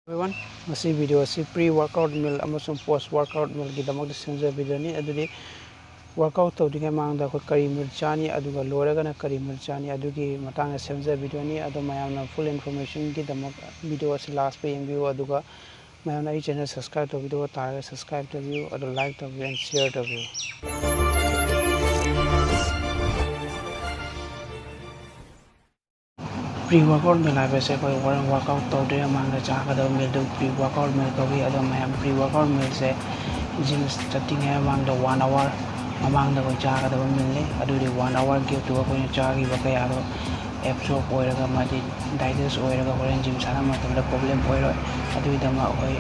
Everyone, masi video si pre-workout meal amasung post-workout meal gidamagda senja video ni adudi workout tawdinga mangda ko kari meal chani aduga loragana kari meal chani adugi matanga senja video ni adu mayamna full information gidamag video si last pe view aduga mayamna I channel subscribe to video taraga subscribe to view adu like to view and share to view. Pre-workout meal haibase koi warang workout tawde mangda chakada meal do pre-workout meal kawi adu mayam pre-workout meal se gym starting hai mangda 1 hour mamangda koi chakada meal le adu di 1 hour give to koi chagi bakaya do absorb oiraga madi digest oiraga horen gym sana matamda problem oiro adu idama koi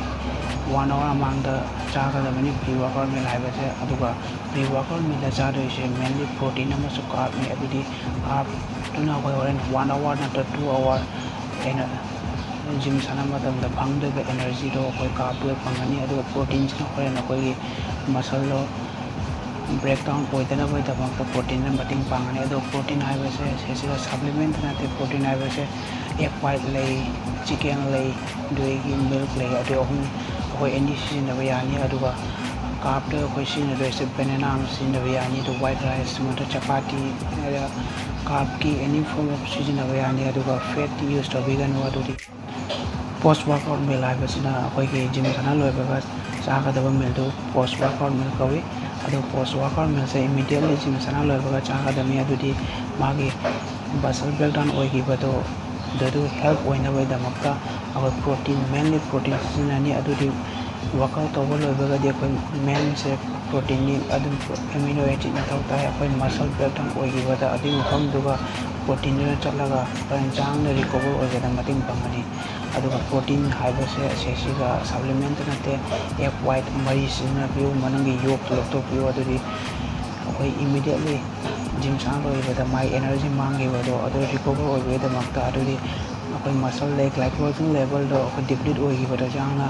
1 hour mangda chakada mani pre-workout meal haibase aduga pre-workout meal da chado ise mainly protein amasu carb ni adu di carb tuna koi horen 1 hour nata 2 hour ena gym sana matamda phangda energy do koi carb do phangani adu protein na horen koi muscle lo breakdown poidana boy damakta protein na mating pangani adu protein haibase sesiga supplement na te protein haibase egg white lay chicken lay doigi milk lay adu hum koi any season na yani aduga carb do koi sin do se banana sin na yani to white rice mata chapati carb ki any form of season na yani aduga fat use to vegan wa do post workout meal haibase na koi ki gym sana loibaga chakadaba meal do post workout meal kawi adu post workout meal se immediately gym sana loibaga chakadami adudi magi muscle breakdown oigibado do help oina bai damakta our protein mainly protein sinani adudi workout over loibaga de koi main se protein ni adum amino acid na tawta koi muscle breakdown oigibada adi mufam duga protein na chalaga panchang na recover oigada mating pangani aduga protein haibase sesiga supplement na te egg white mari sina view manangi yolk lokto view adudi koi immediately gym sang loibada my energy mangi wado adu recover oigada makta adudi koi muscle like glycogen level do ko deplete oigibada jangna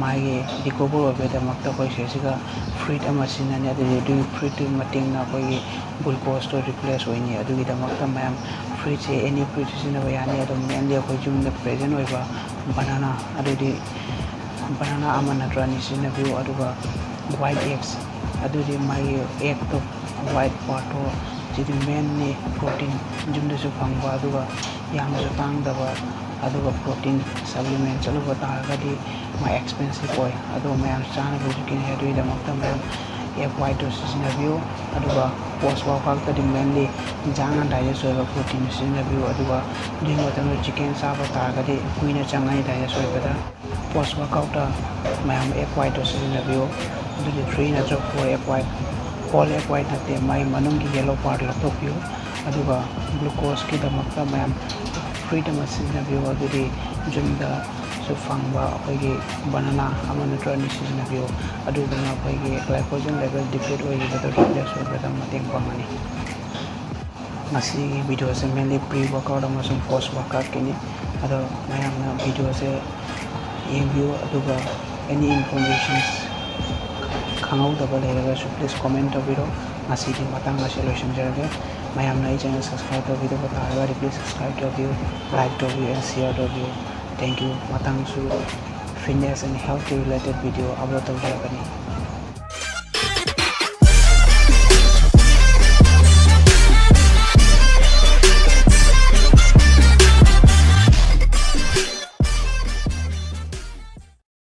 my recover oigada makta koi sesiga fruit amasina ne adu do fruit mating na koi glucose to replace oini adu gida makta mayam fruit se any fruit sina bayani adu mainly koi jum na present oiba banana adu di banana amana trani sina view aduga white eggs adu di my egg to white part to jidi mainly protein jum da su phangba aduga yamna su tangdaba aduga protein supplement chaluba taragadi my expensive oil adu mayam chana bu kin hedu ida makta mayam egg white to sina view aduga post workout ta mainly janga digest oil protein sina view aduga din matam chicken saba taragadi kuina changai digest oil bada post workout ta mayam egg white to sina view adu 3 na jo 4 egg white all egg white na te mai manung ki yellow part la to view aduga glucose ki damakta mayam freedom sina view adudi jumda su fangba akoigi banana amana trani sina view aduga na akoigi glycogen level deplete oigi beto replace oigi mating pangani masi video se mainly pre workout amasung post workout kini ado mayam na video se view aduga any information khangau daba leraga su please comment to video masi di matang na solution jarage mayam na channel subscribe to video ko taraga please subscribe to view like to view and share to view thank you matang su fitness and health related video upload to jaragani